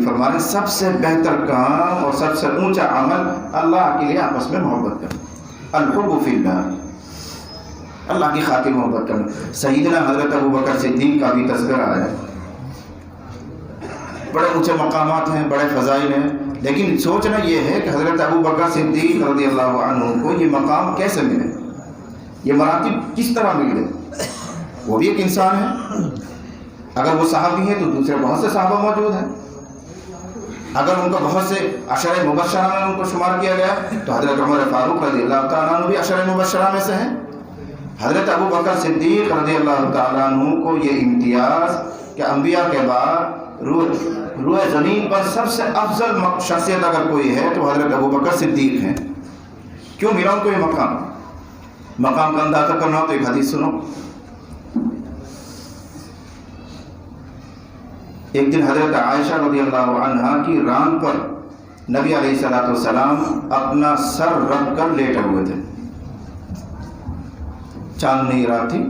نبی فرما رہے ہیں سب سے بہتر کام اور سب سے اونچا عمل اللہ کے لیے آپس میں محبت کرنا، الحب فی اللہ، اللہ کی خاطر محبت کرنا۔ سیدنا حضرت ابوبکر صدیق کا بھی تذکرہ آیا ہے، بڑے اونچے مقامات ہیں، بڑے فضائل ہیں، لیکن سوچنا یہ ہے کہ حضرت ابوبکر صدیق رضی اللہ عنہ کو یہ مقام کیسے ملے، یہ مراتب کس طرح مل گئے؟ وہ بھی ایک انسان ہے، اگر وہ صحابی ہیں تو دوسرے بہت سے صحابہ موجود ہیں، اگر ان کو بہت سے عشرہ مبشرہ میں ان کو شمار کیا گیا تو حضرت عمر فاروق رضی اللہ تعالیٰ عنہ بھی عشرہ مبشرہ میں سے ہیں۔ حضرت ابوبکر صدیق رضی اللہ تعالیٰ عنہ کو یہ امتیاز کہ انبیاء کے بعد روئے زمین پر سب سے افضل شخصیت اگر کوئی ہے تو حضرت ابوبکر صدیق ہیں۔ کیوں ملا ان کو یہ مقام کا اندازہ کرنا ہو تو ایک حدیث سنو۔ ایک دن حضرت عائشہ رضی اللہ عنہا کی ران پر نبی علیہ السلام اپنا سر رکھ کر لیٹے ہوئے تھے، چاندنی رات تھی،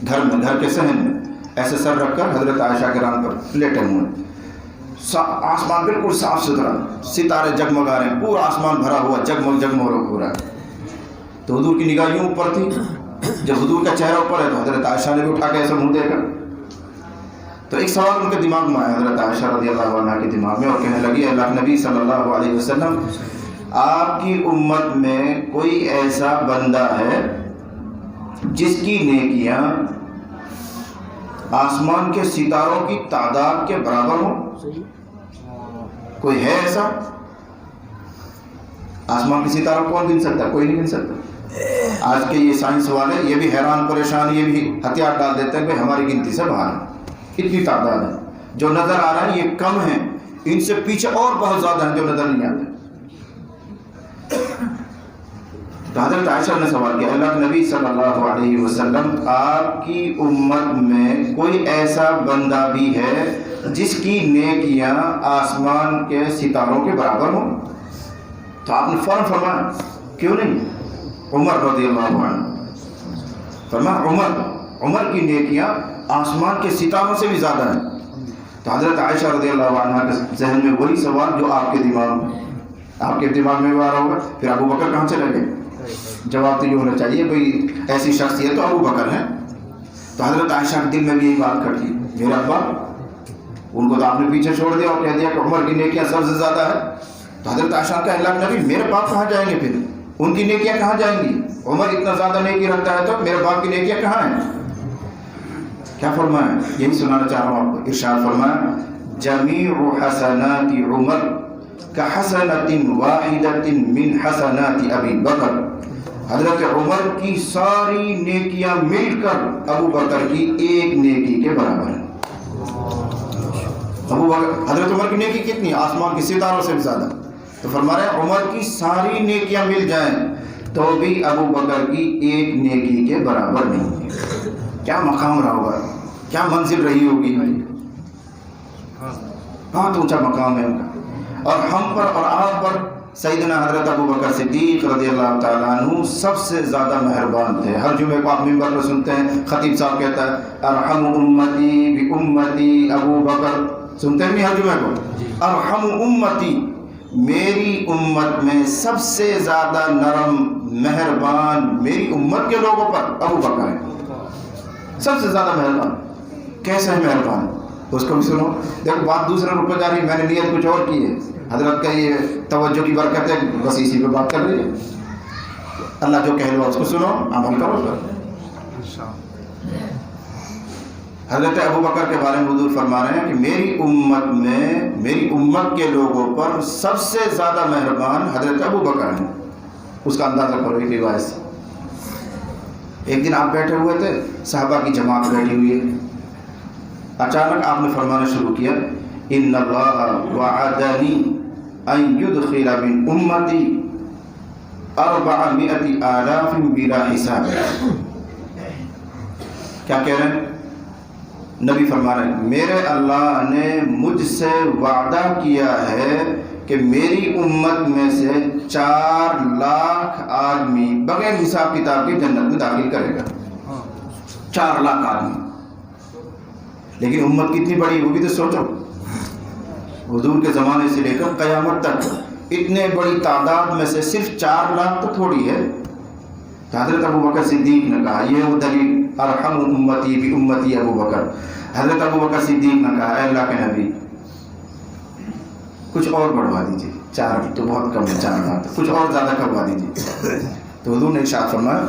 گھر کے صحن میں ایسے سر رکھ کر حضرت عائشہ کے ران پر لیٹے ہوئے، آسمان بالکل صاف ستھرا، ستارے جگمگا رہے ہیں، پورا آسمان بھرا ہوا جگمگ ہو رہا ہے۔ تو حضور کی نگاہ یوں اوپر تھی، جب حضور کا چہرہ اوپر ہے تو حضرت عائشہ نے بھی اٹھا کے ایسے منہ دیکھا، تو ایک سوال ان کے دماغ میں آیا حضرت عائشہ رضی اللہ عنہ کے دماغ میں، اور کہنے لگی اللہ نبی صلی اللہ علیہ وسلم آپ کی امت میں کوئی ایسا بندہ ہے جس کی نیکیاں آسمان کے ستاروں کی تعداد کے برابر ہوں؟ کوئی ہے ایسا؟ آسمان کے ستاروں کون گن سکتا ہے؟ کوئی نہیں گن سکتا۔ آج کے یہ سائنس والے یہ بھی حیران پریشان، یہ بھی ہتھیار ڈال دیتے ہیں کہ ہماری گنتی سے باہر ہے، اتنی تعداد ہے، جو نظر آ رہا ہے یہ کم ہے، ان سے پیچھے اور بہت زیادہ ہیں جو نظر نہیں آتے۔ تو حضرت عائشہ نے سوال کیا اللہ نبی صلی اللہ علیہ وسلم آپ کی امت میں کوئی ایسا بندہ بھی ہے جس کی نیکیاں آسمان کے ستاروں کے برابر ہوں؟ تو آپ نے فوراً فرمایا کیوں نہیں، عمر رضی اللہ عنہ، فرمایا عمر کی نیکیاں آسمان کے ستاروں سے بھی زیادہ ہیں۔ تو حضرت عائشہ رضی اللہ عنہ کے ذہن میں وہی سوال جو آپ کے دماغ میں بار ہوگا، پھر ابو بکر کہاں چلے گئے؟ جواب تو یہ ہونا چاہیے بھئی ایسی شخصیت تو ابو بکر ہیں۔ تو حضرت عائشہ کے دل میں بھی یہی بات کھٹی، میرا ابا، ان کو تو آپ نے پیچھے چھوڑ دیا اور کہہ دیا کہ عمر کی نیکیاں سب سے زیادہ ہے۔ تو حضرت عائشہ کا اللہ نبی میرے باپ کہاں جائیں گے، پھر ان کی نیکیاں کہاں جائیں گی؟ عمر اتنا زیادہ نیکی رکھتا ہے تو میرے باپ کی نیکیاں کہاں ہیں؟ کیا فرمایا؟ یہی سنانا چاہ رہا ہوں آپ کو۔ ارشاد فرمایا جمیع حسنات عمر کحسنۃ واحدۃ من حسنات ابی بکر، حضرت عمر کی ساری نیکیاں مل کر ابو بکر کی ایک نیکی کے برابر ہیں۔ حضرت عمر کی نیکی کتنی؟ آسمان کے ستاروں سے بھی زیادہ۔ تو فرما رہے ہیں عمر کی ساری نیکیاں مل جائیں تو بھی ابو بکر کی ایک نیکی کے برابر نہیں ہے۔ کیا مقام رہا ہوگا، کیا منزل رہی ہوگی، بہت اونچا مقام ہے ان کا۔ اور ہم پر اور آپ پر سیدنا حضرت ابو بکر صدیق رضی اللہ تعالیٰ عنہ سب سے زیادہ مہربان تھے۔ ہر جمعے کو آپ ممبر پر سنتے ہیں خطیب صاحب کہتا ہے ارحم امتی بامتی ابو بکر، سنتے ہیں نہیں ہر جمعے کو؟ ارحم امتی، میری امت میں سب سے زیادہ نرم مہربان میری امت کے لوگوں پر ابو بکر ہیں، سب سے زیادہ مہربان۔ کیسے ہے مہربان اس کو بھی سنو۔ دیکھو بات دوسرے روپ پہ جا رہی، میں نے نیت کچھ اور کی ہے، حضرت کا یہ توجہ کی برکت ہے، بس اسی پہ بات کر رہی ہے۔ اللہ جو کہہ لو اس کو سنو، عمل کرو سر۔ حضرت ابو بکر کے بارے میں حضور فرما رہے ہیں کہ میری امت کے لوگوں پر سب سے زیادہ مہربان حضرت ابو بکر ہیں۔ اس کا اندازہ کرو ایک روایت سے۔ ایک دن آپ بیٹھے ہوئے تھے، صحابہ کی جماعت بیٹھی ہوئی ہے، اچانک آپ نے فرمانا شروع کیا ان اللہ وعدنی ان یدخل من امتی 400,000 بلا حساب۔ کیا کہہ رہے ہیں؟ نبی فرما رہے ہیں میرے اللہ نے مجھ سے وعدہ کیا ہے کہ میری امت میں سے 4 لاکھ آدمی بغیر حساب کتاب کی جنت میں داخل کرے گا۔ 4 لاکھ آدمی، لیکن امت کتنی بڑی وہ بھی تو سوچو۔ حضور کے زمانے سے لے کر قیامت تک اتنے بڑی تعداد میں سے صرف 4 لاکھ تو تھوڑی ہے. تو حضرت ابو بکر صدیق نے کہا، یہ وہ دلیل ارحم امتی بھی امتی ابو بکر. حضرت ابو بکر صدیق نے کہا، اے اللہ کے نبی کچھ اور بڑھوا دیجیے، 4 تو بہت کم ہے، 4 لاکھ کچھ اور زیادہ کروا دیجیے. تو حضور نے ارشاد فرمایا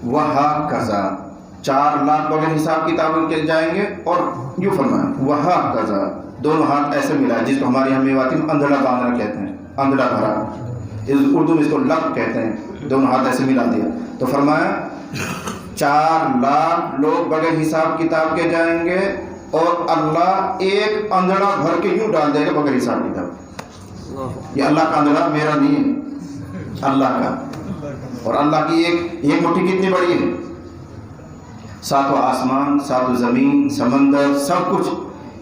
وَهَكَذَا 4 لاکھ بغیر حساب کتاب کے جائیں گے. اور یوں فرمایا وَهَكَذَا، دونوں ہاتھ ایسے ملا جس کو ہماری ہم اندھڑا باندھنا کہتے ہیں، اندھڑا بھرا، اردو میں اس کو لق کہتے ہیں. دونوں ہاتھ ایسے ملا دیا تو فرمایا 4 لاکھ لوگ بغیر حساب کتاب کے جائیں گے اور اللہ ایک اندھڑا بھر کے یوں ڈال دے گا بغیر حساب کتاب. یہ اللہ کا اندھڑا میرا نہیں ہے، اللہ کا. اور اللہ کی ایک مٹھی کتنی بڑی ہے؟ 7 آسمان، 7 زمین، سمندر، سب کچھ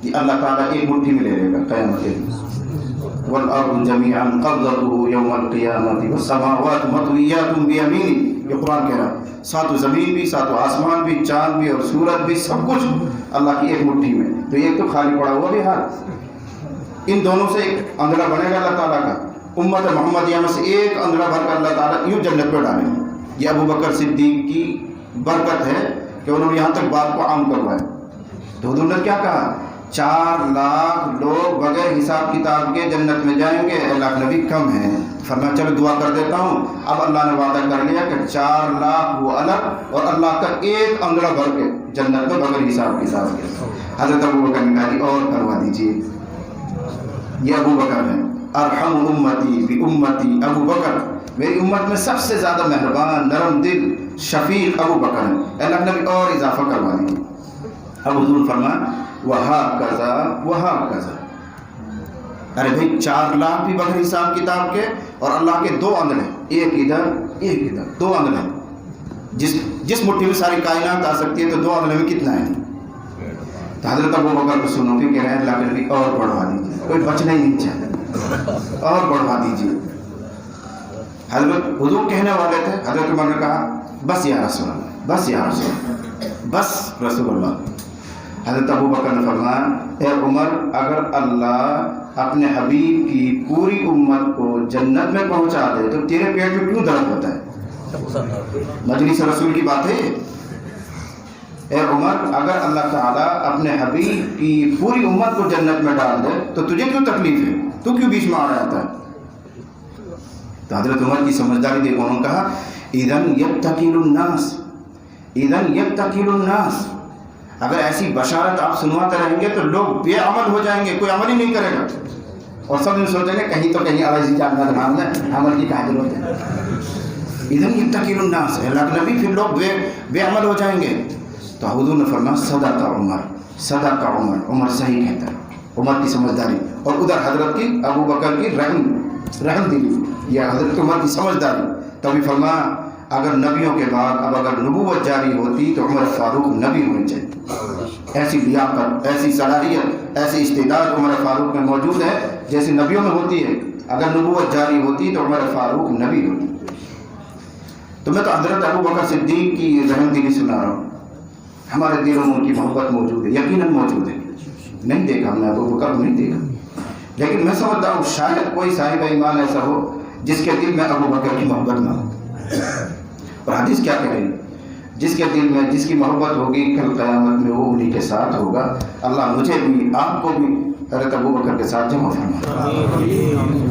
یہ اللہ تعالیٰ ایک مٹھی میں لے لے گا قیامت کے دن. وَالْأَرْضُ جَمِيعًا قَبْضَتُهُ يَوْمَ الْقِيَامَةِ وَالسَّمَاوَاتُ مَطْوِيَّاتٌ بِيَمِينِهِ. یہ قرآن کہہ رہا ہے 7 زمین بھی، 7 آسمان بھی، چاند بھی اور سورج بھی، سب کچھ اللہ کی ایک مٹھی میں. تو ایک تو خالی پڑا ہوا بھی ہاتھ، ان دونوں سے ایک اندھڑا بنے گا اللہ تعالیٰ کا. امت محمدیہ میں سے ایک اندھڑا بھر کر اللہ تعالیٰ یوں جنت میں ڈالیں گے. یہ ابو بکر صدیق کی برکت ہے کہ انہوں نے یہاں تک بات کو عام کروایا. تو حضور نے کیا کہا؟ 4 لاکھ لوگ بغیر حساب کتاب کے جنت میں جائیں گے. اللہ نبی کم ہیں. فرمایا چلو دعا کر دیتا ہوں. اب اللہ نے وعدہ کر لیا کہ 4 لاکھ وہ الگ اور اللہ کا ایک اندھڑا بھر کے جنت میں بغیر حساب کتاب کے. حضرت ابو بکر نے کہا جی اور کروا دیجیے. یہ ابو بکر ہے، ارحم امتی بھی امتی ابو بکر، میری امت میں سب سے زیادہ مہربان، نرم دل، شفیق ابو بکر ہے. اللہ نبی اور اضافہ کروا دیجیے. اب حضور فرمایا وَهَكَذَا وَهَكَذَا. ارے بھائی 4 لاکھ بھی بغیر حساب کتاب کے اور اللہ کے 2 اندھڑے، ایک ادھر ایک ادھر، 2 اندھڑے. جس مٹھی میں ساری کائنات آ سکتی ہے تو 2 اندھڑے میں کتنا ہے؟ تو حضرت ابو بکر کو سنو کہ کہہ رہے ہیں اللہ کے نبی اور بڑھوا دیجیے، کوئی بچنا ہی نہیں چاہتے، اور بڑھوا دیجیے. حضرت حضور کہنے والے تھے، حضرت عمر نے کہا بس یا رسول اللہ، بس یا رسول اللہ، بس رسول اللہ. حضرت ابو بکر نے فرمایا اے عمر، اگر اللہ اپنے حبیب کی پوری امت کو جنت میں پہنچا دے تو تیرے پیٹ میں کیوں درد ہوتا ہے؟ مجلس رسول کی بات ہے. اے عمر، اگر اللہ تعالیٰ اپنے حبیب کی پوری امت کو جنت میں ڈال دے تو تجھے کیوں تکلیف ہے؟ تو کیوں بیچ میں آ رہا ہے؟ تو حضرت عمر کی سمجھداری دیکھو، انہوں نے کہا اذن یتقیل الناس، اذن یتقیل الناس. اگر ایسی بشارت آپ سنواتے رہیں گے تو لوگ بے عمل ہو جائیں گے، کوئی عمل ہی نہیں کرے گا اور سب نے سوچیں گے کہیں تو کہیں علیہ جاننا دھیان میں عمل کی کہاں ضرورت ہے. اذن یتقیل الناس، اللہ کے نبی پھر لوگ بے عمل ہو جائیں گے. تو حضور نے فرمایا صدق عمر، صدق عمر، عمر صحیح کہتا ہے. عمر کی سمجھداری اور ادھر حضرت کی ابو بکر کی رحم دلی، یا حضرت عمر کی سمجھداری. تبھی فرمایا اگر نبیوں کے بعد اب اگر نبوت جاری ہوتی تو عمر فاروق نبی ہونے چاہیے. ایسی لیاقت، ایسی صلاحیت، ایسی استعداد عمر فاروق میں موجود ہے جیسے نبیوں میں ہوتی ہے. اگر نبوت جاری ہوتی تو عمر فاروق نبی ہوتی. تو میں تو حضرت ابو بکر صدیق کی رحم دلی سنا رہا ہوں. ہمارے دلوں میں ان کی محبت موجود ہے، یقیناً موجود ہے. نہیں دیکھا ہم نے ابو بکر کو نہیں دیکھا، لیکن میں سمجھتا ہوں شاید کوئی صاحب ایمان ایسا ہو جس کے دل میں ابو بکر کی محبت نہ ہو. اور حدیث کیا کہہ رہی ہے؟ جس کے دل میں جس کی محبت ہوگی کل قیامت میں وہ انہی کے ساتھ ہوگا. اللہ مجھے بھی آپ کو بھی حضرت ابو بکر کے ساتھ جمع فرمائے.